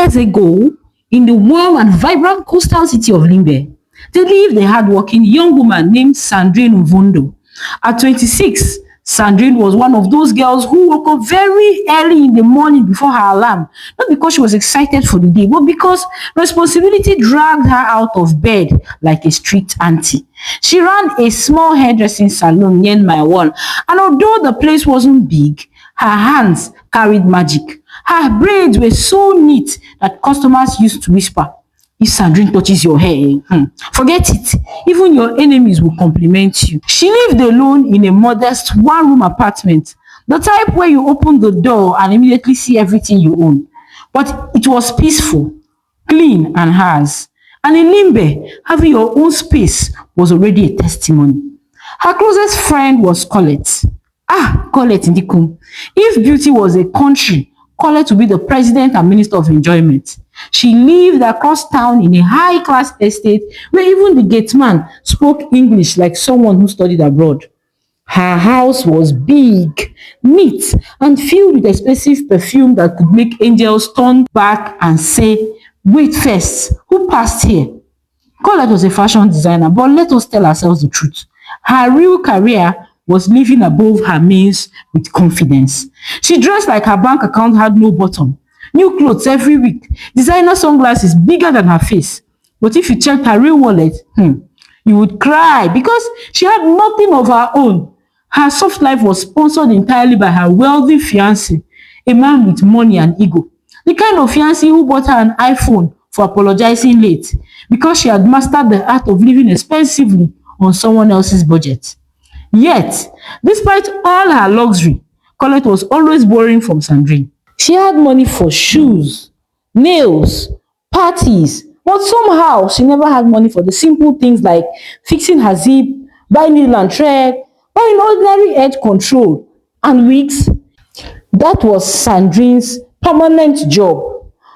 years ago, in the warm and vibrant coastal city of Limbe, there lived a hardworking young woman named Sandrine. At 26, Sandrine was one of those girls who woke up very early in the morning before her alarm, not because she was excited for the day, but because responsibility dragged her out of bed like a strict auntie. She ran a small hairdressing salon near my wall, and although the place wasn't big, her hands carried magic. Her braids were so neat that customers used to whisper, "If Sandrine touches your hair, forget it. Even your enemies will compliment you." She lived alone in a modest one-room apartment, the type where you open the door and immediately see everything you own. But it was peaceful, clean, and hers. And in Limbe, having your own space was already a testimony. Her closest friend was Colette. Colette Ndikum. If beauty was a country, Colette would be the president and minister of enjoyment. She lived across town in a high-class estate where even the gateman spoke English like someone who studied abroad. Her house was big, neat, and filled with expensive perfume that could make angels turn back and say, "Wait first, who passed here?" Colette was a fashion designer, but let us tell ourselves the truth. Her real career was living above her means with confidence. She dressed like her bank account had no bottom. New clothes every week, designer sunglasses bigger than her face. But if you checked her real wallet, you would cry because she had nothing of her own. Her soft life was sponsored entirely by her wealthy fiancé, a man with money and ego. The kind of fiancé who bought her an iPhone for apologizing late because she had mastered the art of living expensively on someone else's budget. Yet, despite all her luxury, Colette was always borrowing from Sandrine. She had money for shoes, nails, parties, but somehow she never had money for the simple things like fixing her zip, buying needle and thread, buying ordinary edge control and wigs. That was Sandrine's permanent job.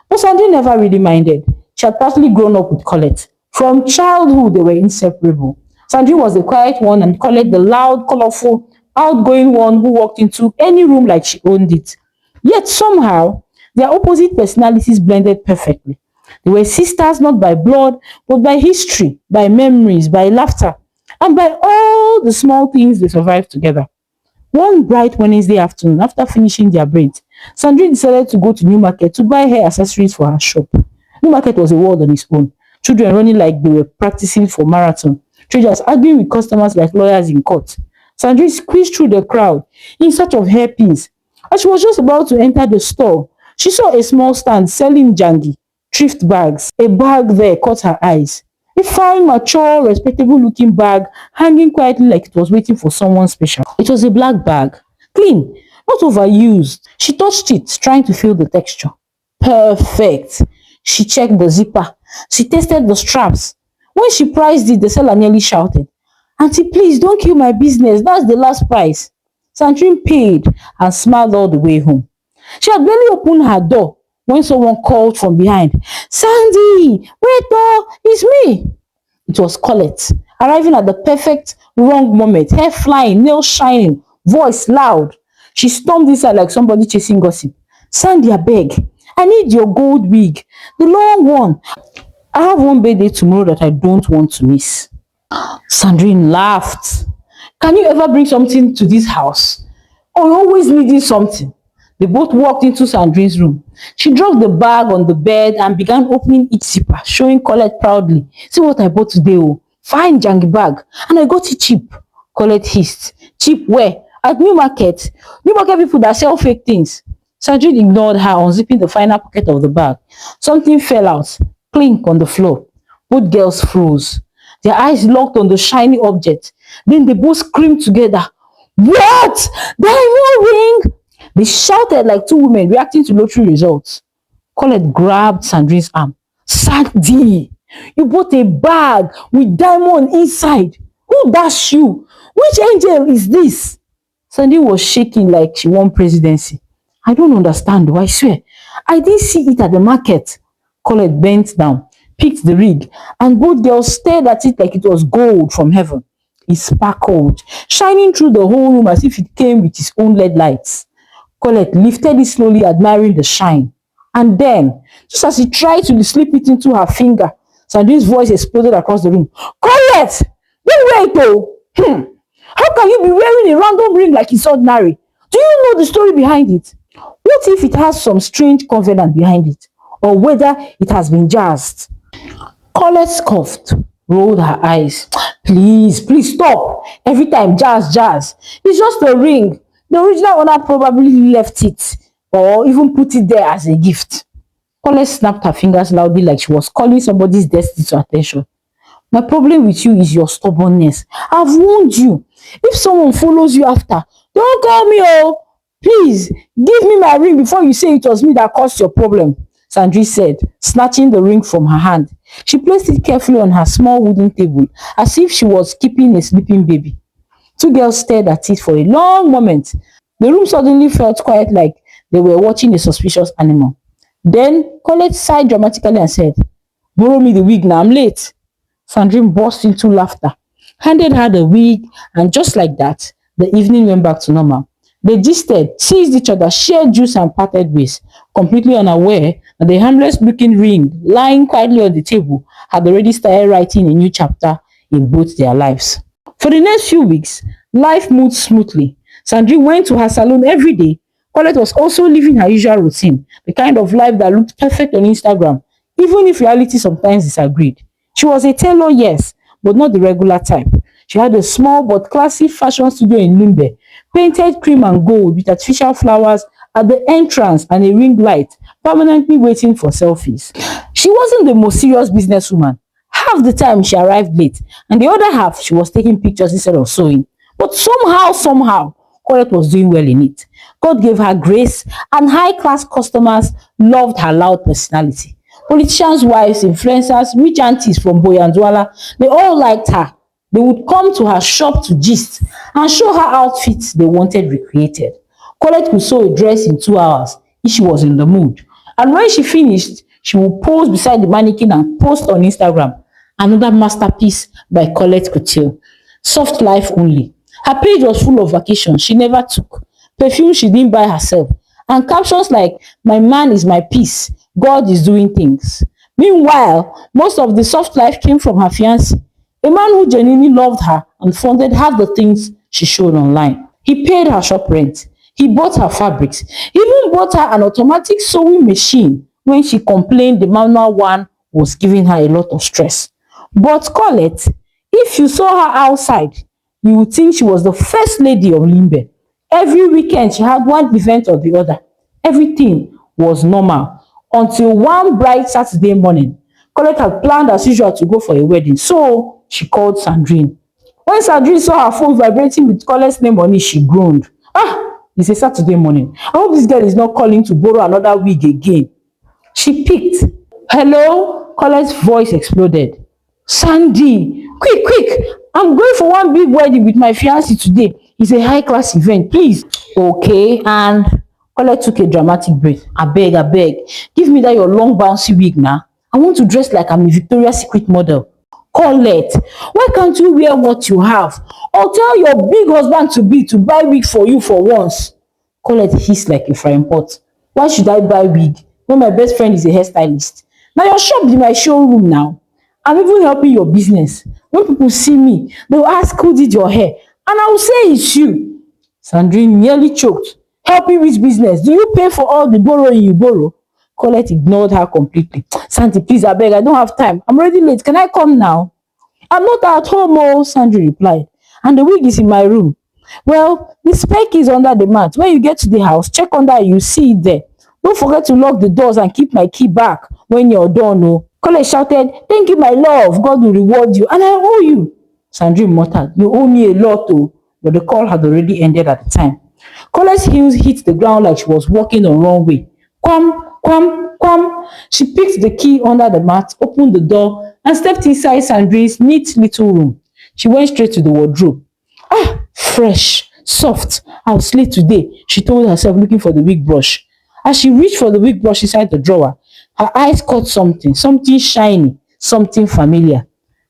But Sandrine never really minded. She had partly grown up with Colette. From childhood, they were inseparable. Sandrine was the quiet one and Colette the loud, colorful, outgoing one who walked into any room like she owned it. Yet somehow, their opposite personalities blended perfectly. They were sisters not by blood, but by history, by memories, by laughter, and by all the small things they survived together. One bright Wednesday afternoon, after finishing their braids, Sandrine decided to go to New Market to buy hair accessories for her shop. New Market was a world on its own. Children running like they were practicing for marathon. Traders arguing with customers like lawyers in court. Sandrine squeezed through the crowd in search of hairpins. As she was just about to enter the store, she saw a small stand selling jangi, thrift bags. A bag there caught her eyes. A fine, mature, respectable-looking bag hanging quietly like it was waiting for someone special. It was a black bag, clean, not overused. She touched it, trying to feel the texture. Perfect. She checked the zipper. She tested the straps. When she priced it, the seller nearly shouted, "Auntie, please don't kill my business. That's the last price." Sandrine paid and smiled all the way home. She had barely opened her door when someone called from behind, "Sandy, wait oh, it's me." It was Colette, arriving at the perfect wrong moment, hair flying, nails shining, voice loud. She stormed inside like somebody chasing gossip. "Sandy, abeg, I need your gold wig, the long one. I have one birthday tomorrow that I don't want to miss." Sandrine laughed. "Can you ever bring something to this house? Or you always needing something?" They both walked into Sandrine's room. She dropped the bag on the bed and began opening each zipper, showing Colette proudly. "See what I bought today, oh. Fine janky bag. And I got it cheap." Colette hissed. "Cheap where? At New Market. New Market people that sell fake things." Sandrine ignored her, unzipping the final pocket of the bag. Something fell out, clink on the floor. Both girls froze. Their eyes locked on the shiny object. Then they both screamed together. "What? Diamond ring!" They shouted like two women reacting to lottery results. Colette grabbed Sandrine's arm. "Sandy, you bought a bag with diamond inside. Who dashed you? Which angel is this?" Sandy was shaking like she won presidency. "I don't understand though, I swear. I didn't see it at the market." Colette bent down, picked the ring, and both girls stared at it like it was gold from heaven. It sparkled, shining through the whole room as if it came with its own LED lights. Colette lifted it slowly, admiring the shine. And then, just as he tried to slip it into her finger, Sandrine's voice exploded across the room. Colette! Don't wait though! How can you be wearing a random ring like it's ordinary? Do you know the story behind it? What if it has some strange covenant behind it? Or whether it has been jazzed? Colette scoffed, rolled her eyes. Please stop. Every time jazz, jazz. It's just a ring. The original owner probably left it or even put it there as a gift. Colette snapped her fingers loudly like she was calling somebody's destiny to attention. My problem with you is your stubbornness. I've warned you. If someone follows you after, don't call me, oh. Please, give me my ring before you say it was me that caused your problem, Sandrine said, snatching the ring from her hand. She placed it carefully on her small wooden table, as if she was keeping a sleeping baby. Two girls stared at it for a long moment. The room suddenly felt quiet, like they were watching a suspicious animal. Then Colette sighed dramatically and said, borrow me the wig now, I'm late. Sandrine burst into laughter, handed her the wig, and just like that, the evening went back to normal. They gisted, teased each other, shared juice, and parted ways, completely unaware that the harmless-looking ring lying quietly on the table had already started writing a new chapter in both their lives. For the next few weeks, life moved smoothly. Sandrine went to her salon every day. Colette was also living her usual routine, the kind of life that looked perfect on Instagram, even if reality sometimes disagreed. She was a tailor, yes, but not the regular type. She had a small but classy fashion studio in Limbe, painted cream and gold with artificial flowers at the entrance and a ring light permanently waiting for selfies. She wasn't the most serious businesswoman. Half the time she arrived late, and the other half she was taking pictures instead of sewing. But somehow, Colette was doing well in it. God gave her grace, and high-class customers loved her loud personality. Politicians' wives, influencers, rich aunties from Boyandwala, they all liked her. They would come to her shop to gist and show her outfits they wanted recreated. Colette could sew a dress in 2 hours if she was in the mood. And when she finished, she would pose beside the mannequin and post on Instagram. Another masterpiece by Colette Couture. Soft life only. Her page was full of vacations she never took, perfume she didn't buy herself, and captions like, my man is my peace, God is doing things. Meanwhile, most of the soft life came from her fiancé, a man who genuinely loved her and funded half the things she showed online. He paid her shop rent. He bought her fabrics. He even bought her an automatic sewing machine when she complained the manual one was giving her a lot of stress. But Colette, if you saw her outside, you would think she was the first lady of Limbe. Every weekend she had one event or the other. Everything was normal until one bright Saturday morning. Colette had planned as usual to go for a wedding, so she called Sandrine. When Sandrine saw her phone vibrating with Colette's name on it, she groaned. It's a Saturday morning. I hope this girl is not calling to borrow another wig again. She picked. Hello? Colette's voice exploded. Sandy, quick, I'm going for one big wedding with my fiancé today. It's a high-class event, please. Okay, and Colette took a dramatic breath. Abeg, give me that your long bouncy wig now. I want to dress like I'm a Victoria's Secret model. Colette, why can't you wear what you have? Or tell your big husband-to-be to buy wig for you for once. Colette hissed like a frying pot. Why should I buy wig when my best friend is a hairstylist? Now your shop is my showroom now. I'm even helping your business. When people see me, they'll ask who did your hair, and I will say it's you. Sandrine nearly choked. Helping which business? Do you pay for all the borrowing you borrow? Colette ignored her completely. Sandy, please, abeg, I don't have time. I'm already late. Can I come now? I'm not at home, oh, Sandrine replied. And the wig is in my room. Well, the spare key is under the mat. When you get to the house, check under it, you see it there. Don't forget to lock the doors and keep my key back when you're done, oh. Colette shouted, thank you, my love. God will reward you. And I owe you. Sandrine muttered, you owe me a lot, oh. But the call had already ended at the time. Colette's heels hit the ground like she was walking on runway. Quam. She picked the key under the mat, opened the door, and stepped inside Sandrine's neat little room. She went straight to the wardrobe. Fresh, soft. I'll slay today, she told herself, looking for the wig brush. As she reached for the wig brush inside the drawer, her eyes caught something shiny, something familiar.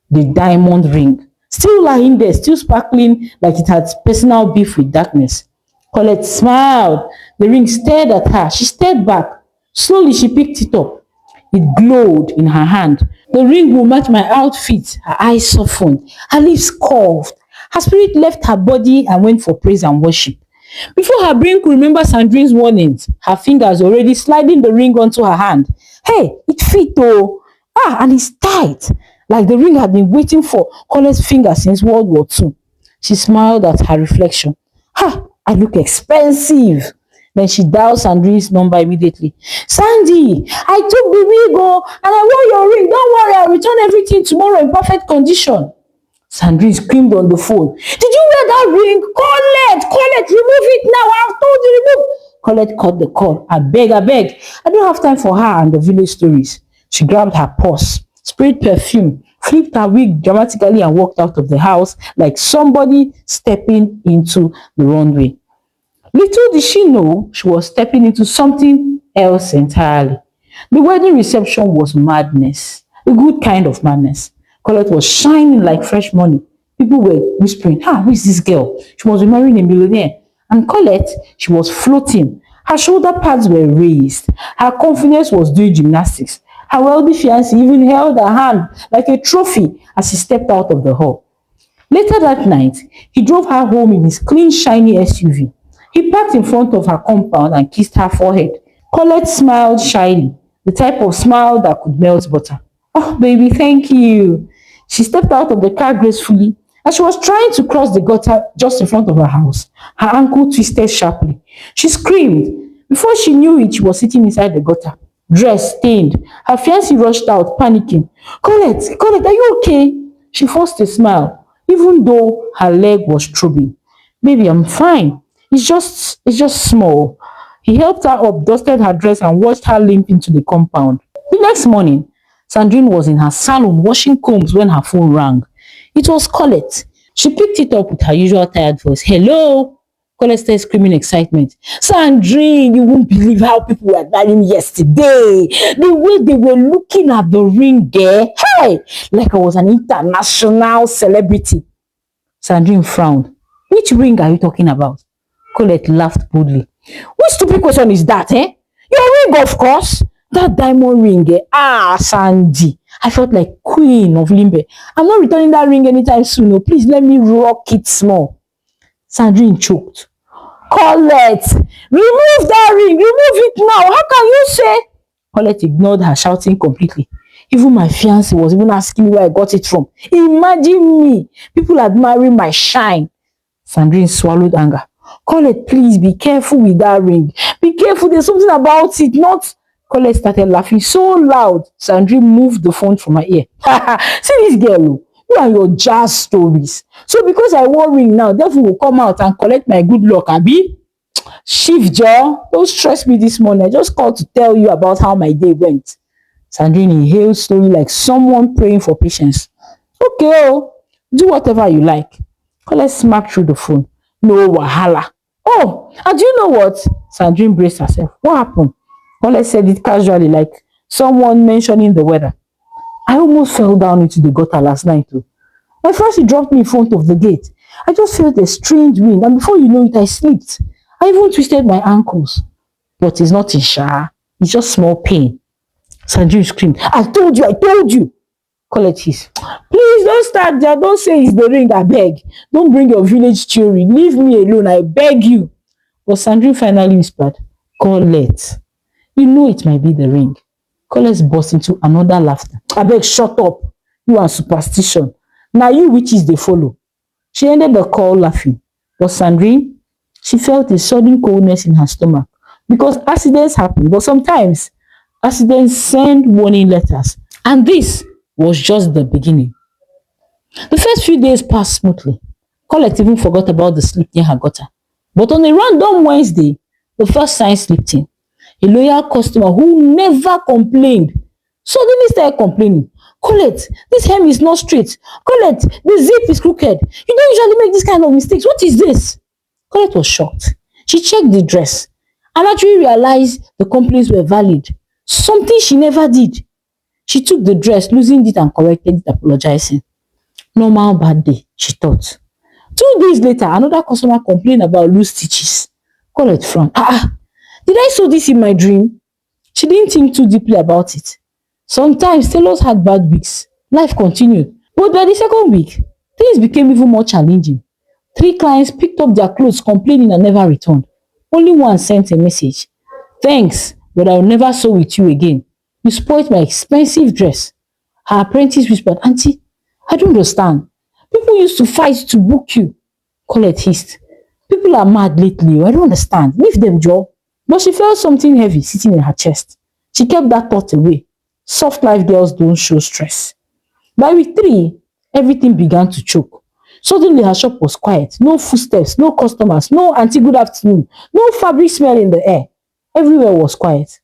The diamond ring. Still lying there, still sparkling like it had personal beef with darkness. Colette smiled. The ring stared at her. She stared back. Slowly, she picked it up. It glowed in her hand. The ring will match my outfit. Her eyes softened. Her lips curved. Her spirit left her body and went for praise and worship. Before her brain could remember Sandrine's warnings, her fingers already sliding the ring onto her hand. Hey, it fit oh. And it's tight. Like the ring had been waiting for Colette's finger since World War II. She smiled at her reflection. I look expensive. Then she dialed Sandrine's number immediately. Sandy, I took the ring and I wore your ring. Don't worry, I'll return everything tomorrow in perfect condition. Sandrine screamed on the phone. Did you wear that ring? Colette, remove it now. I've told you to remove. Colette cut the call. I beg. I don't have time for her and the village stories. She grabbed her purse, sprayed perfume, flipped her wig dramatically and walked out of the house like somebody stepping into the runway. Little did she know she was stepping into something else entirely. The wedding reception was madness, a good kind of madness. Colette was shining like fresh money. People were whispering, who is this girl? She must be marrying a millionaire. And Colette, she was floating. Her shoulder pads were raised. Her confidence was doing gymnastics. Her wealthy fiancé even held her hand like a trophy as she stepped out of the hall. Later that night, he drove her home in his clean, shiny SUV. He parked in front of her compound and kissed her forehead. Colette smiled shyly, the type of smile that could melt butter. Oh, baby, thank you. She stepped out of the car gracefully. As she was trying to cross the gutter just in front of her house, her ankle twisted sharply. She screamed. Before she knew it, she was sitting inside the gutter, dress stained. Her fiancé rushed out, panicking. Colette, are you okay? She forced a smile, even though her leg was throbbing. Baby, I'm fine. It's just small. He helped her up, dusted her dress, and watched her limp into the compound. The next morning, Sandrine was in her salon washing combs when her phone rang. It was Colette. She picked it up with her usual tired voice. Hello? Colette started screaming excitement. Sandrine, you won't believe how people were admiring yesterday. The way they were looking at the ring there. Hey! Like I was an international celebrity. Sandrine frowned. Which ring are you talking about? Colette laughed boldly. What stupid question is that, eh? Your ring, of course. That diamond ring, Sandy. I felt like queen of Limbe. I'm not returning that ring anytime soon. No, please let me rock it small. Sandrine choked. Colette, remove that ring. Remove it now. How can you say? Colette ignored her, shouting completely. Even my fiancé was even asking me where I got it from. Imagine me. People admiring my shine. Sandrine swallowed anger. Colette, please be careful with that ring. Be careful. There's something about it. Not. Colette started laughing so loud. Sandrine moved the phone from her ear. See this girl. You and your jazz stories. So because I wore ring now, devil will come out and collect my good luck, abi? Shift jaw. Don't stress me this morning. I just called to tell you about how my day went. Sandrine inhaled slowly like someone praying for patience. Okay, do whatever you like. Colette smacked through the phone. No wahala. Oh, and do you know what? Sandrine braced herself. What happened? Colette said it casually like someone mentioning the weather. I almost fell down into the gutter last night too. My fiancé dropped me in front of the gate. I just felt a strange wind and before you know it, I slipped. I even twisted my ankles. But it's not in sha. It's just small pain. Sandrine screamed. I told you. Colette hissed. Please don't start there. Don't say it's the ring, I beg. Don't bring your village theory. Leave me alone, I beg you. But Sandrine finally whispered, Colette, you know it might be the ring. Colette burst into another laughter. I beg, shut up. You and superstition. Now you witches they follow. She ended the call laughing. But Sandrine, she felt a sudden coldness in her stomach. Because accidents happen. But sometimes, accidents send warning letters. And this was just the beginning. The first few days passed smoothly. Colette even forgot about the sleep near her gutter. But on a random Wednesday, the first sign slipped in. A loyal customer who never complained suddenly started complaining. Colette, this hem is not straight. Colette, the zip is crooked. You don't usually make this kind of mistakes. What is this? Colette was shocked. She checked the dress and actually realized the complaints were valid. Something she never did. She took the dress, losing it and corrected it, apologizing. Normal bad day, she thought. 2 days later, another customer complained about loose stitches. Colette frowned. Did I sew this in my dream? She didn't think too deeply about it. Sometimes tailors had bad weeks. Life continued. But by the second week, things became even more challenging. Three clients picked up their clothes complaining and never returned. Only one sent a message. Thanks, but I will never sew with you again. You spoiled my expensive dress. Her apprentice whispered, Auntie, I don't understand. People used to fight to book you. Colette hissed. People are mad lately. I don't understand. Leave them, Joe. But she felt something heavy sitting in her chest. She kept that thought away. Soft life girls don't show stress. By week 3, everything began to choke. Suddenly her shop was quiet. No footsteps, no customers, no auntie good afternoon, no fabric smell in the air. Everywhere was quiet.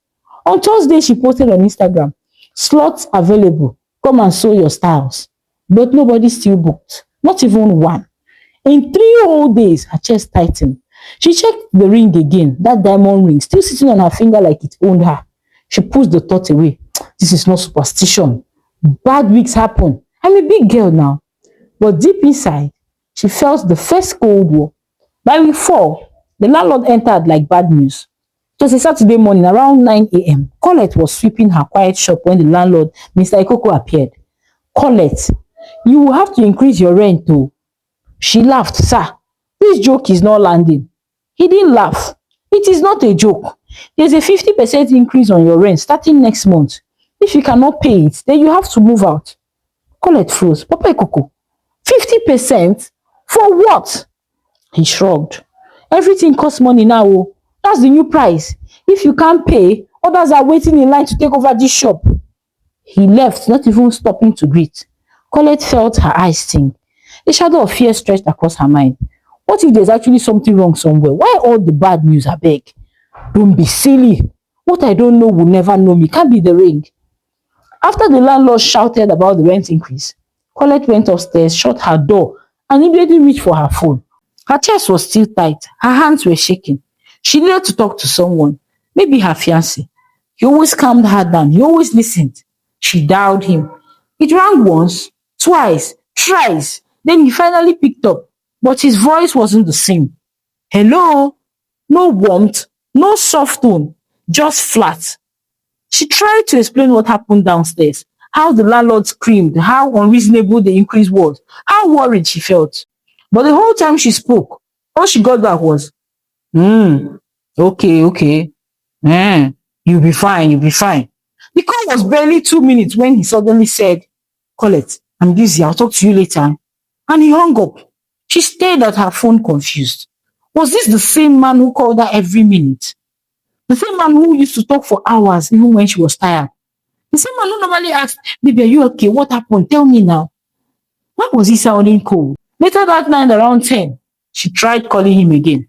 On Thursday, she posted on Instagram, slots available. Come and sew your styles. But nobody still booked. Not even one. In 3 whole days, her chest tightened. She checked the ring again, that diamond ring, still sitting on her finger like it owned her. She pushed the thought away. This is not superstition. Bad weeks happen. I'm a big girl now. But deep inside, she felt the first Cold War. By week 4, the landlord entered like bad news. It was a Saturday morning around 9 a.m. Colette was sweeping her quiet shop when the landlord, Mr. Ikoko, appeared. Colette, you will have to increase your rent too. She laughed. Sir, this joke is not landing. He didn't laugh. It is not a joke. There's a 50% increase on your rent starting next month. If you cannot pay it, then you have to move out. Colette froze. Papa Ikoko, 50%? For what? He shrugged. Everything costs money now. Oh. That's the new price. If you can't pay, others are waiting in line to take over this shop. He left, not even stopping to greet. Colette felt her eyes sting. A shadow of fear stretched across her mind. What if there's actually something wrong somewhere? Why all the bad news, abeg? Don't be silly. What I don't know will never know me. Can't be the ring. After the landlord shouted about the rent increase, Colette went upstairs, shut her door, and immediately reached for her phone. Her chest was still tight. Her hands were shaking. She needed to talk to someone, maybe her fiancé. He always calmed her down. He always listened. She dialed him. It rang once, twice, thrice. Then he finally picked up, but his voice wasn't the same. Hello? No warmth, no soft tone, just flat. She tried to explain what happened downstairs, how the landlord screamed, how unreasonable the increase was, how worried she felt. But the whole time she spoke, all she got back was, okay. You'll be fine, you'll be fine. The call was barely 2 minutes when he suddenly said, Colette, I'm busy, I'll talk to you later. And he hung up. She stared at her phone confused. Was this the same man who called her every minute? The same man who used to talk for hours even when she was tired? The same man who normally asked, baby, are you okay? What happened? Tell me now. Why was he sounding cold? Later that night around 10, she tried calling him again.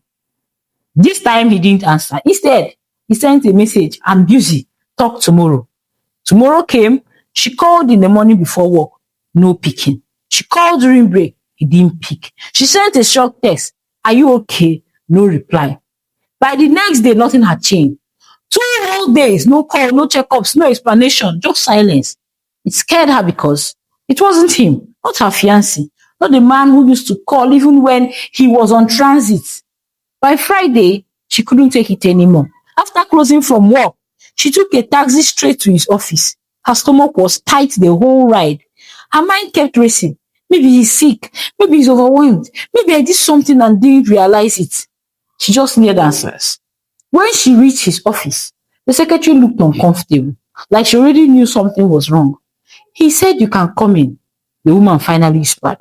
This time he didn't answer. Instead, he sent a message, I'm busy, talk tomorrow. Tomorrow came, she called in the morning before work, no picking. She called during break, he didn't pick. She sent a short text, are you okay? No reply. By the next day, nothing had changed. 2 whole days, no call, no checkups, no explanation, just silence. It scared her because it wasn't him, not her fiancé, not the man who used to call even when he was on transit. By Friday, she couldn't take it anymore. After closing from work, she took a taxi straight to his office. Her stomach was tight the whole ride. Her mind kept racing. Maybe he's sick. Maybe he's overwhelmed. Maybe I did something and didn't realize it. She just needed answers. When she reached his office, the secretary looked uncomfortable, like she already knew something was wrong. He said, you can come in. The woman finally whispered.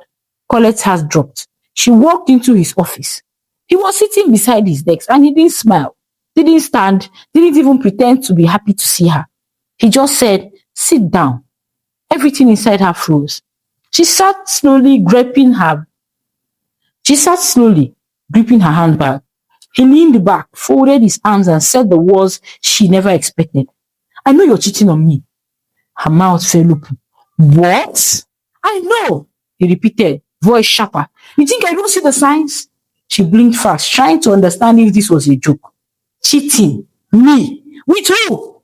Colette's heart dropped. She walked into his office. He was sitting beside his desk and he didn't smile, didn't stand, didn't even pretend to be happy to see her. He just said, sit down. Everything inside her froze. She sat slowly, gripping her handbag. He leaned back, folded his arms and said the words she never expected. I know you're cheating on me. Her mouth fell open. What? I know, he repeated, voice sharper. You think I don't see the signs? She blinked fast, trying to understand if this was a joke. Cheating? Me? With who?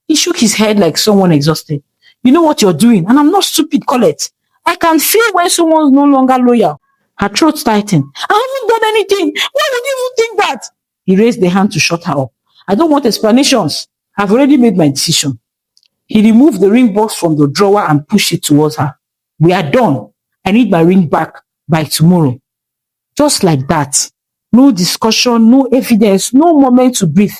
He shook his head like someone exhausted. You know what you're doing, and I'm not stupid, Colette. I can feel when someone's no longer loyal. Her throat tightened. I haven't done anything. Why would you even think that? He raised the hand to shut her up. I don't want explanations. I've already made my decision. He removed the ring box from the drawer and pushed it towards her. We are done. I need my ring back by tomorrow. Just like that. No discussion, no evidence, no moment to breathe.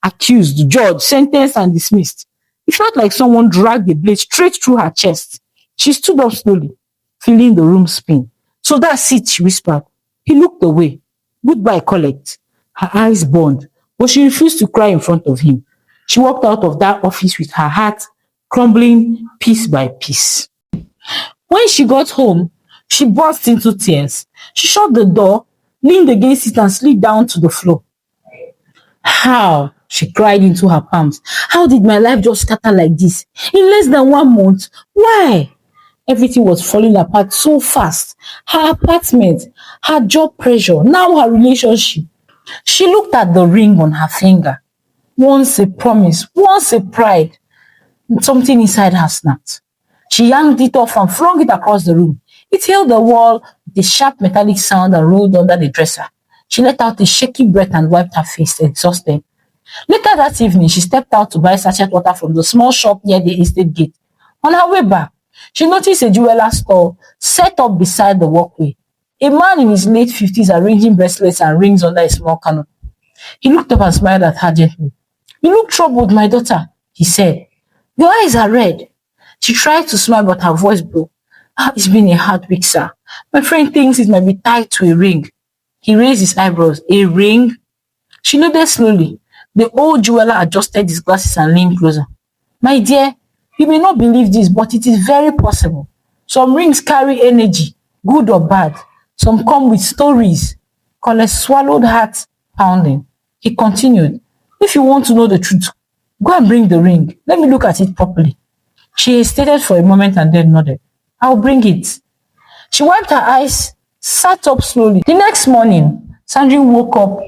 Accused, judge, sentenced and dismissed. It felt like someone dragged the blade straight through her chest. She stood up slowly, feeling the room spin. So that's it, she whispered. He looked away. Goodbye, Colette. Her eyes burned, but she refused to cry in front of him. She walked out of that office with her heart crumbling piece by piece. When she got home, she burst into tears. She shut the door, leaned against it and slid down to the floor. How? She cried into her palms. How did my life just scatter like this? In less than 1 month? Why? Everything was falling apart so fast. Her apartment, her job pressure, now her relationship. She looked at the ring on her finger. Once a promise, once a pride. Something inside her snapped. She yanked it off and flung it across the room. It hit the wall with a sharp metallic sound and rolled under the dresser. She let out a shaky breath and wiped her face, exhausted. Later that evening, she stepped out to buy sachet water from the small shop near the estate gate. On her way back, she noticed a jeweler store set up beside the walkway. A man in his late 50s arranging bracelets and rings under a small canopy. He looked up and smiled at her gently. You look troubled, my daughter, he said. Your eyes are red. She tried to smile, but her voice broke. It's been a hard week, sir. My friend thinks it might be tied to a ring. He raised his eyebrows. A ring? She nodded slowly. The old jeweler adjusted his glasses and leaned closer. My dear, you may not believe this, but it is very possible. Some rings carry energy, good or bad. Some come with stories. Colette swallowed, heart pounding. He continued, if you want to know the truth, go and bring the ring. Let me look at it properly. She hesitated for a moment and then nodded. I'll bring it. She wiped her eyes, sat up slowly. The next morning, Sandrine woke up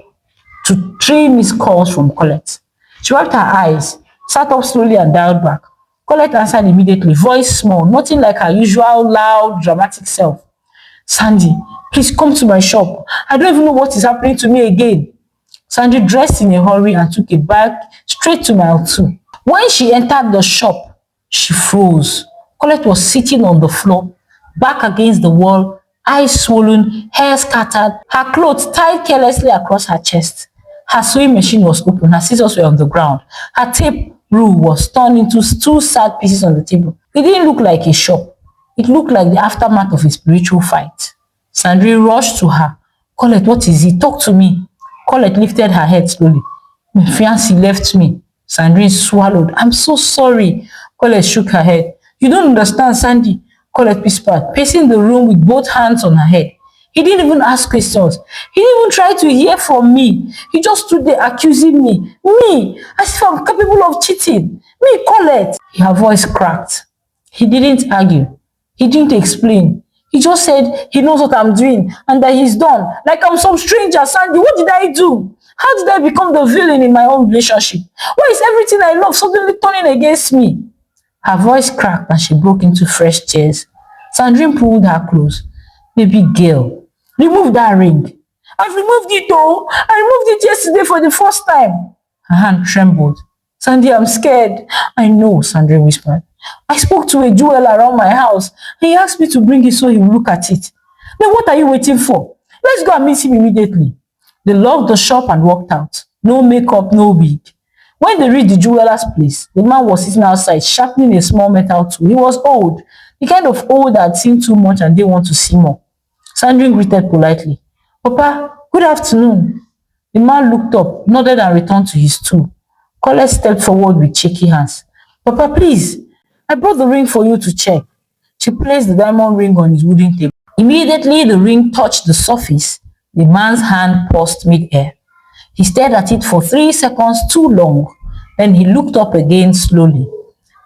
to 3 missed calls from Colette. She wiped her eyes, sat up slowly and dialed back. Colette answered immediately, voice small, nothing like her usual loud, dramatic self. Sandy, please come to my shop. I don't even know what is happening to me again. Sandy dressed in a hurry and took a bag straight to mile 2. When she entered the shop, she froze. Colette was sitting on the floor, back against the wall, eyes swollen, hair scattered, her clothes tied carelessly across her chest. Her sewing machine was open, her scissors were on the ground. Her tape rule was torn into 2 sad pieces on the table. It didn't look like a shop. It looked like the aftermath of a spiritual fight. Sandrine rushed to her. Colette, what is it? Talk to me. Colette lifted her head slowly. My fiancé left me. Sandrine swallowed. I'm so sorry. Colette shook her head. You don't understand, Sandy. Colette whispered, pacing the room with both hands on her head. He didn't even ask questions. He didn't even try to hear from me. He just stood there accusing me. Me, as if I'm capable of cheating. Me, Colette. Her voice cracked. He didn't argue. He didn't explain. He just said he knows what I'm doing and that he's done. Like I'm some stranger, Sandy. What did I do? How did I become the villain in my own relationship? Why is everything I love suddenly turning against me? Her voice cracked and she broke into fresh tears. Sandrine pulled her close. Baby girl, remove that ring. I've removed it though. I removed it yesterday for the first time. Her hand trembled. Sandy, I'm scared. I know, Sandrine whispered. I spoke to a jeweler around my house and he asked me to bring it so he would look at it. Then what are you waiting for? Let's go and meet him immediately. They locked the shop and walked out. No makeup, no wig. When they reached the jeweler's place, the man was sitting outside sharpening a small metal tool. He was old, the kind of old that had seen too much and didn't want to see more. Sandrine greeted politely. Papa, good afternoon. The man looked up, nodded and returned to his stool. Colette stepped forward with shaky hands. Papa, please, I brought the ring for you to check. She placed the diamond ring on his wooden table. Immediately the ring touched the surface, the man's hand paused mid-air. He stared at it for 3 seconds too long. Then he looked up again slowly.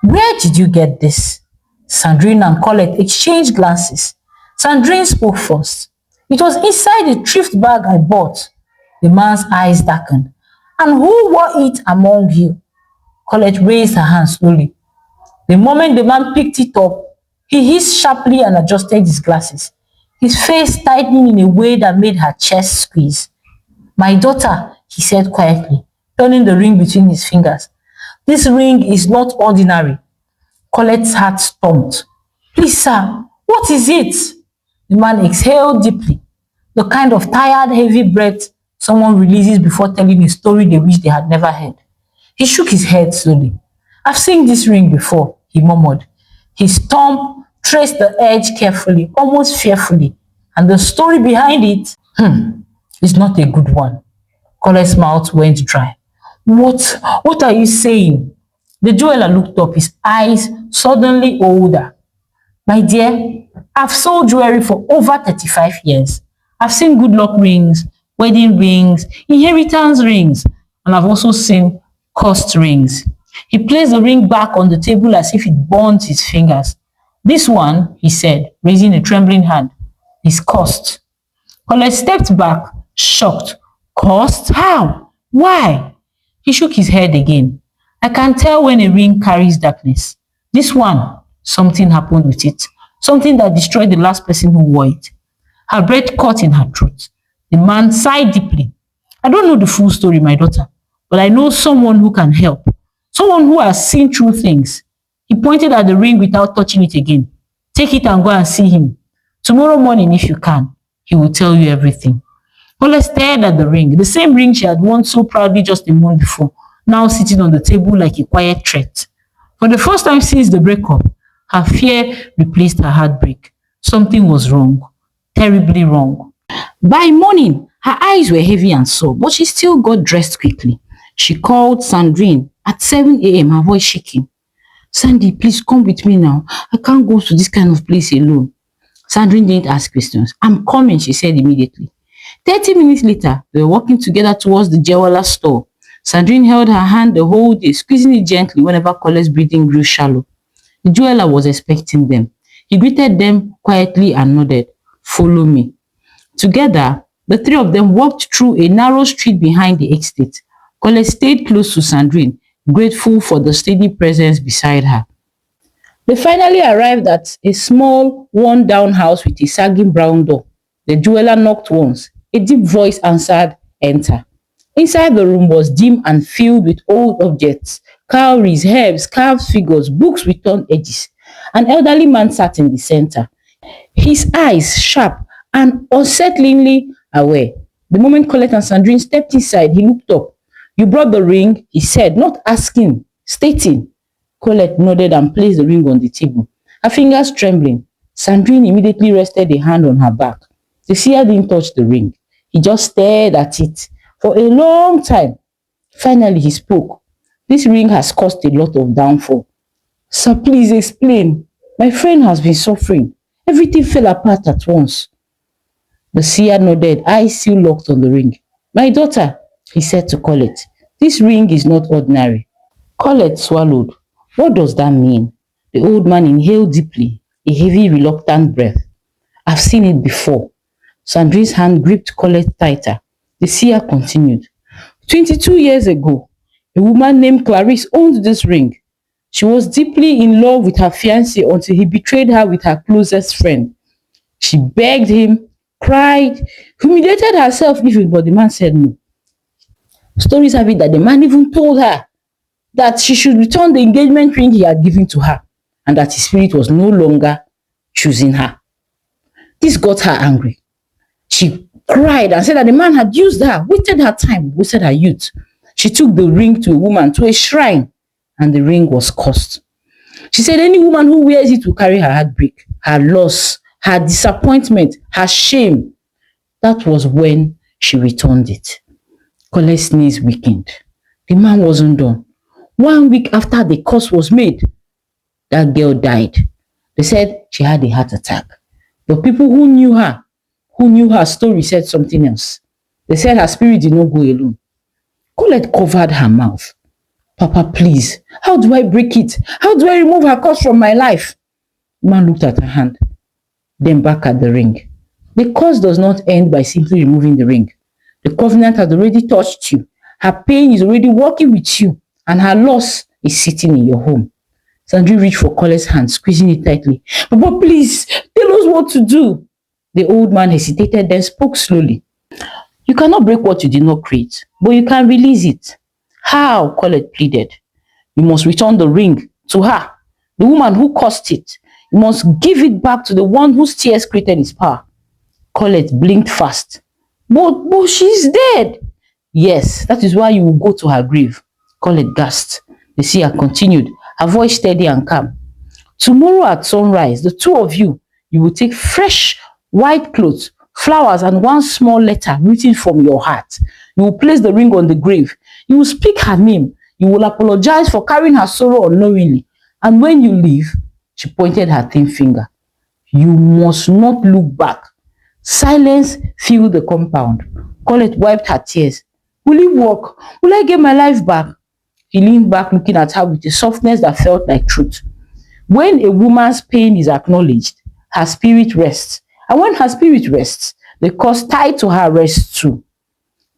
Where did you get this? Sandrine and Colette exchanged glances. Sandrine spoke first. It was inside the thrift bag I bought. The man's eyes darkened. And who wore it among you? Colette raised her hand slowly. The moment the man picked it up, he hissed sharply and adjusted his glasses. His face tightening in a way that made her chest squeeze. My daughter, he said quietly, turning the ring between his fingers. This ring is not ordinary. Colette's heart thumped. Please, sir, what is it? The man exhaled deeply, the kind of tired, heavy breath someone releases before telling a story they wish they had never heard. He shook his head slowly. I've seen this ring before, he murmured. His thumb traced the edge carefully, almost fearfully, and the story behind it, is not a good one. Colette's mouth went dry. What are you saying? The jeweler looked up, his eyes suddenly older. My dear, I've sold jewelry for over 35 years. I've seen good luck rings, wedding rings, inheritance rings, and I've also seen cursed rings. He placed the ring back on the table as if it burned his fingers. This one, he said, raising a trembling hand, is cursed. Colette stepped back, shocked. Cursed? How? Why? He shook his head again. I can tell when a ring carries darkness. This one, something happened with it. Something that destroyed the last person who wore it. Her breath caught in her throat. The man sighed deeply. I don't know the full story, my daughter, but I know someone who can help. Someone who has seen through things. He pointed at the ring without touching it again. Take it and go and see him. Tomorrow morning, if you can, he will tell you everything. Colette stared at the ring, the same ring she had worn so proudly just a month before, now sitting on the table like a quiet threat. For the first time since the breakup, her fear replaced her heartbreak. Something was wrong, terribly wrong. By morning, her eyes were heavy and sore, but she still got dressed quickly. She called Sandrine at 7 a.m., her voice shaking. Sandy, please come with me now. I can't go to this kind of place alone. Sandrine didn't ask questions. I'm coming, she said immediately. 30 minutes later, they were walking together towards the jeweler's store. Sandrine held her hand the whole day, squeezing it gently whenever Colette's breathing grew shallow. The jeweler was expecting them. He greeted them quietly and nodded. Follow me. Together, the three of them walked through a narrow street behind the estate. Colette stayed close to Sandrine, grateful for the steady presence beside her. They finally arrived at a small, worn-down house with a sagging brown door. The jeweler knocked once. A deep voice answered, enter. Inside the room was dim and filled with old objects, cowries, herbs, carved figures, books with torn edges. An elderly man sat in the center, his eyes sharp and unsettlingly aware. The moment Colette and Sandrine stepped inside, he looked up. You brought the ring, he said, not asking, stating. Colette nodded and placed the ring on the table, her fingers trembling. Sandrine immediately rested a hand on her back. The seer didn't touch the ring. He just stared at it for a long time. Finally, he spoke. This ring has caused a lot of downfall. Sir, please explain. My friend has been suffering. Everything fell apart at once. The seer nodded, eyes still locked on the ring. My daughter, he said to Colette, this ring is not ordinary. Colette swallowed. What does that mean? The old man inhaled deeply, a heavy, reluctant breath. I've seen it before. Sandrine's hand gripped Colette tighter. The seer continued. 22 years ago, a woman named Clarice owned this ring. She was deeply in love with her fiancé until he betrayed her with her closest friend. She begged him, cried, humiliated herself even, but the man said no. Stories have it that the man even told her that she should return the engagement ring he had given to her and that his spirit was no longer choosing her. This got her angry. She cried and said that the man had used her, wasted her time, wasted her youth. She took the ring to a woman, to a shrine, and the ring was cursed. She said any woman who wears it will carry her heartbreak, her loss, her disappointment, her shame. That was when she returned it. Colette's knees weakened. The man wasn't done. 1 week after the curse was made, that girl died. They said she had a heart attack. But people who knew her story said something else. They said her spirit did not go alone. Colette covered her mouth. Papa, please, how do I break it? How do I remove her curse from my life? The man looked at her hand, then back at the ring. The curse does not end by simply removing the ring. The covenant has already touched you. Her pain is already working with you, and her loss is sitting in your home. Sandrine reached for Colette's hand, squeezing it tightly. Papa, please, tell us what to do. The old man hesitated, then spoke slowly. You cannot break what you did not create, but you can release it. How? Colette pleaded. You must return the ring to her, the woman who caused it. You must give it back to the one whose tears created its power. Colette blinked fast. But she's dead. Yes, that is why you will go to her grave. Colette gasped. The seer continued, her voice steady and calm. Tomorrow at sunrise, the two of you will take fresh white clothes, flowers, and one small letter written from your heart. You will place the ring on the grave. You will speak her name. You will apologize for carrying her sorrow unknowingly. And when you leave, she pointed her thin finger. You must not look back. Silence filled the compound. Colette wiped her tears. Will it work? Will I get my life back? He leaned back looking at her with a softness that felt like truth. When a woman's pain is acknowledged, her spirit rests. And when her spirit rests, the cause tied to her rests too.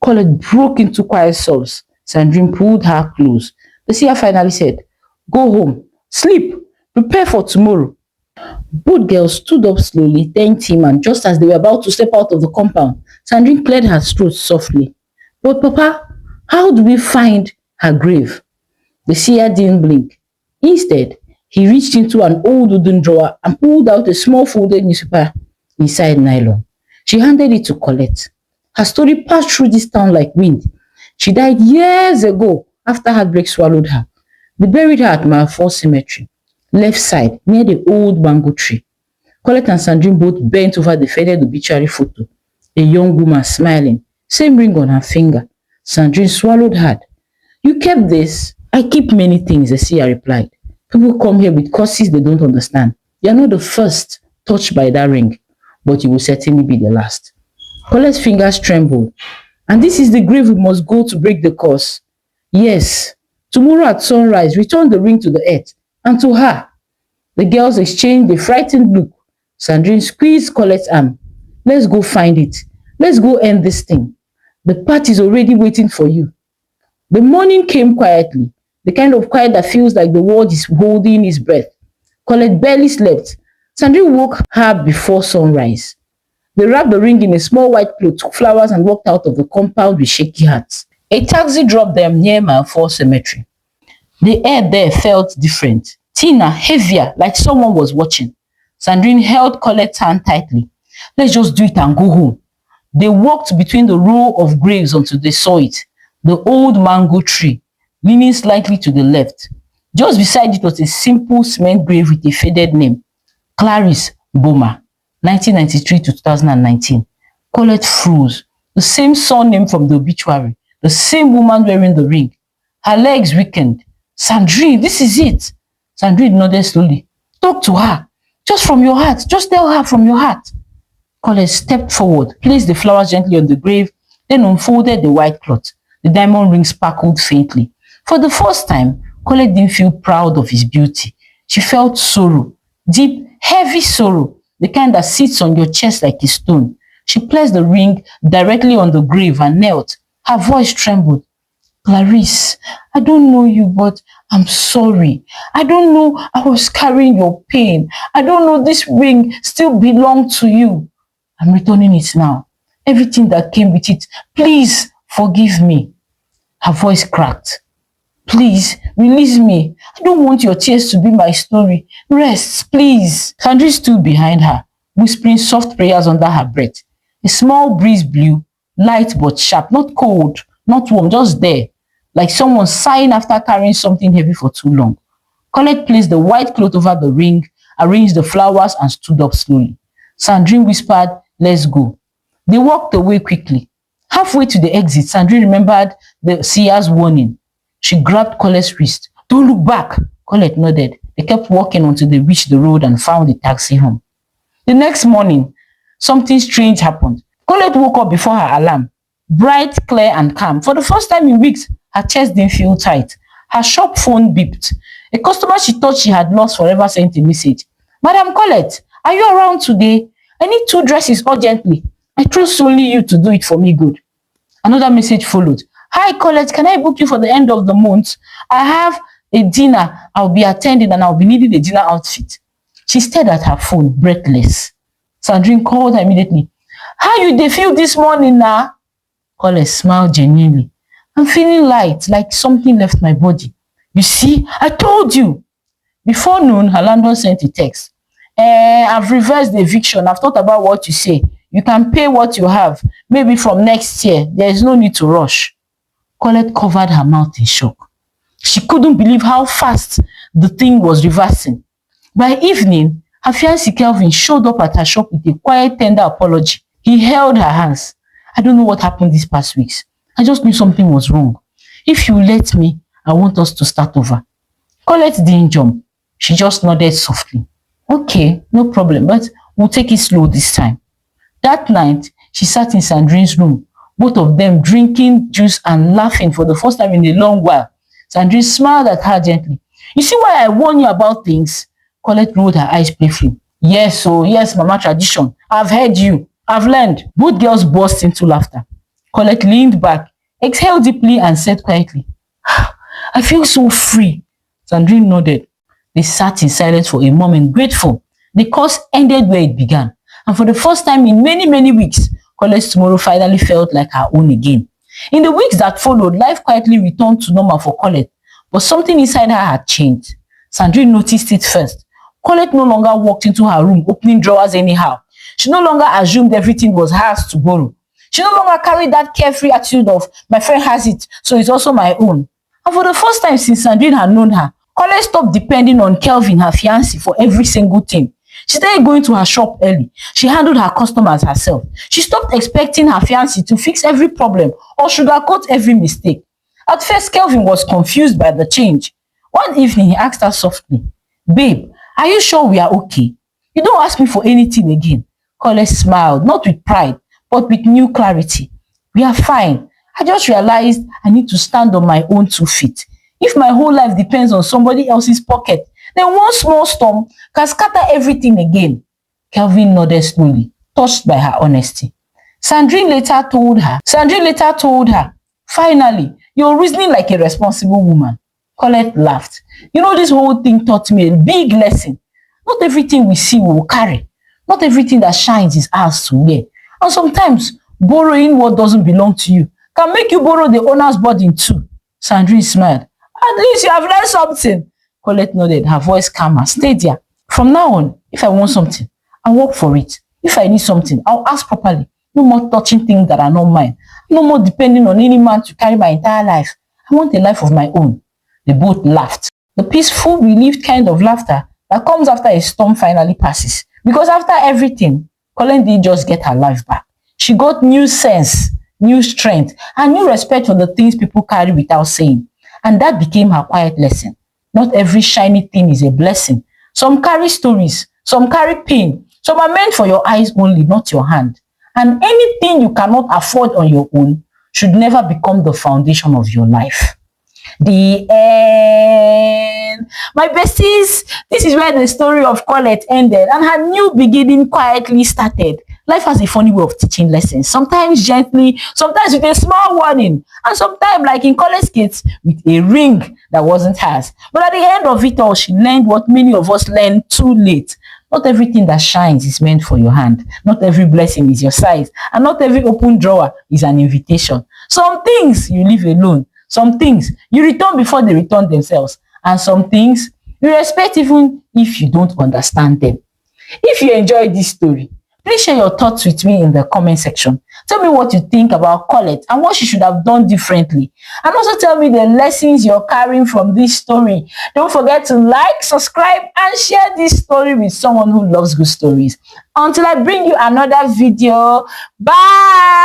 Colette broke into quiet sobs. Sandrine pulled her close. The seer finally said, Go home, sleep, prepare for tomorrow. Both girls stood up slowly, thanked him, and just as they were about to step out of the compound, Sandrine cleared her throat softly. But Papa, how do we find her grave? The seer didn't blink. Instead, he reached into an old wooden drawer and pulled out a small folded newspaper inside nylon. She handed it to Colette. Her story passed through this town like wind. She died years ago after heartbreak swallowed her. They buried her at Mile 4 Cemetery, left side, near the old mango tree. Colette and Sandrine both bent over the faded obituary photo. A young woman smiling, same ring on her finger. Sandrine swallowed hard. You kept this? I keep many things, the seer replied. People come here with causes they don't understand. You are not the first touched by that ring, but you will certainly be the last. Colette's fingers trembled. And this is the grave we must go to break the curse. Yes, tomorrow at sunrise, return the ring to the earth and to her. The girls exchanged a frightened look. Sandrine squeezed Colette's arm. Let's go find it. Let's go end this thing. The party is already waiting for you. The morning came quietly, the kind of quiet that feels like the world is holding its breath. Colette barely slept. Sandrine woke her before sunrise. They wrapped the ring in a small white cloth, took flowers, and walked out of the compound with shaky hearts. A taxi dropped them near Mile 4 Cemetery. The air there felt different, thinner, heavier, like someone was watching. Sandrine held Colette's hand tightly. Let's just do it and go home. They walked between the row of graves until they saw it. The old mango tree, leaning slightly to the left. Just beside it was a simple cement grave with a faded name. Clarice Boma, 1993 to 2019. Colette froze. The same surname from the obituary. The same woman wearing the ring. Her legs weakened. Sandrine, this is it. Sandrine nodded slowly. Talk to her. Just from your heart. Just tell her from your heart. Colette stepped forward, placed the flowers gently on the grave, then unfolded the white cloth. The diamond ring sparkled faintly. For the first time, Colette didn't feel proud of his beauty. She felt sorrow. Deep, heavy sorrow. The kind that sits on your chest like a stone. She placed the ring directly on the grave and knelt. Her voice trembled. Clarice, I don't know you, but I'm sorry. I don't know I was carrying your pain. I don't know this ring still belonged to you. I'm returning it now. Everything that came with it, please forgive me. Her voice cracked. Please, release me. I don't want your tears to be my story. Rest, please. Sandrine stood behind her, whispering soft prayers under her breath. A small breeze blew, light but sharp, not cold, not warm, just there, like someone sighing after carrying something heavy for too long. Colette placed the white cloth over the ring, arranged the flowers, and stood up slowly. Sandrine whispered, let's go. They walked away quickly. Halfway to the exit, Sandrine remembered the seer's warning. She grabbed Colette's wrist. Don't look back. Colette nodded. They kept walking until they reached the road and found the taxi home. The next morning, something strange happened. Colette woke up before her alarm. Bright, clear, and calm. For the first time in weeks, her chest didn't feel tight. Her shop phone beeped. A customer she thought she had lost forever sent a message. Madam Colette, are you around today? I need 2 dresses urgently. I trust only you to do it for me good. Another message followed. Hi Colette, can I book you for the end of the month? I have a dinner I'll be attending and I'll be needing a dinner outfit. She stared at her phone, breathless. Sandrine called her immediately. How you dey feel this morning now? Colette smiled genuinely. I'm feeling light, like something left my body. You see, I told you. Before noon, her landlord sent a text. I've reversed the eviction. I've thought about what you say. You can pay what you have. Maybe from next year. There is no need to rush. Colette covered her mouth in shock. She couldn't believe how fast the thing was reversing. By evening, her fiancé Kelvin showed up at her shop with a quiet, tender apology. He held her hands. I don't know what happened these past weeks. I just knew something was wrong. If you let me, I want us to start over. Colette didn't jump. She just nodded softly. Okay, no problem, but we'll take it slow this time. That night, she sat in Sandrine's room, both of them drinking juice and laughing for the first time in a long while. Sandrine smiled at her gently. You see why I warn you about things? Colette rolled her eyes playfully. Yes, oh, yes, Mama Tradition. I've heard you. I've learned. Both girls burst into laughter. Colette leaned back, exhaled deeply and said quietly, I feel so free. Sandrine nodded. They sat in silence for a moment, grateful. The course ended where it began. And for the first time in many, many weeks, Colette's tomorrow finally felt like her own again. In the weeks that followed, life quietly returned to normal for Colette. But something inside her had changed. Sandrine noticed it first. Colette no longer walked into her room, opening drawers anyhow. She no longer assumed everything was hers to borrow. She no longer carried that carefree attitude of, my friend has it, so it's also my own. And for the first time since Sandrine had known her, Colette stopped depending on Kelvin, her fiancé, for every single thing. She started going to her shop early. She handled her customers herself. She stopped expecting her fiancé to fix every problem or sugarcoat every mistake. At first, Kelvin was confused by the change. One evening, he asked her softly, Babe, are you sure we are okay? You don't ask me for anything again. Colette smiled, not with pride, but with new clarity. We are fine. I just realized I need to stand on my own 2 feet. If my whole life depends on somebody else's pocket, then one small storm can scatter everything again. Kelvin nodded slowly, touched by her honesty. Sandrine later told her, finally, you're reasoning like a responsible woman. Colette laughed. You know, this whole thing taught me a big lesson. Not everything we see we will carry. Not everything that shines is ours to wear. And sometimes, borrowing what doesn't belong to you can make you borrow the owner's burden too. Sandrine smiled. At least you have learned something. Colette nodded, her voice calmer, steadier. From now on, if I want something, I'll work for it. If I need something, I'll ask properly. No more touching things that are not mine. No more depending on any man to carry my entire life. I want a life of my own. They both laughed. The peaceful, relieved kind of laughter that comes after a storm finally passes. Because after everything, Colette didn't just get her life back. She got new sense, new strength, and new respect for the things people carry without saying. And that became her quiet lesson. Not every shiny thing is a blessing. Some carry stories, some carry pain, some are meant for your eyes only, not your hand. And anything you cannot afford on your own should never become the foundation of your life. The end. My besties, this is where the story of Colette ended and her new beginning quietly started. Life has a funny way of teaching lessons, sometimes gently, sometimes with a small warning, and sometimes, like in Colette's case, with a ring that wasn't hers. But at the end of it all, she learned what many of us learned too late. Not everything that shines is meant for your hand. Not every blessing is your size. And not every open drawer is an invitation. Some things you leave alone. Some things you return before they return themselves. And some things you respect even if you don't understand them. If you enjoyed this story, please share your thoughts with me in the comment section. Tell me what you think about Colette and what she should have done differently. And also tell me the lessons you're carrying from this story. Don't forget to like, subscribe, and share this story with someone who loves good stories. Until I bring you another video, bye!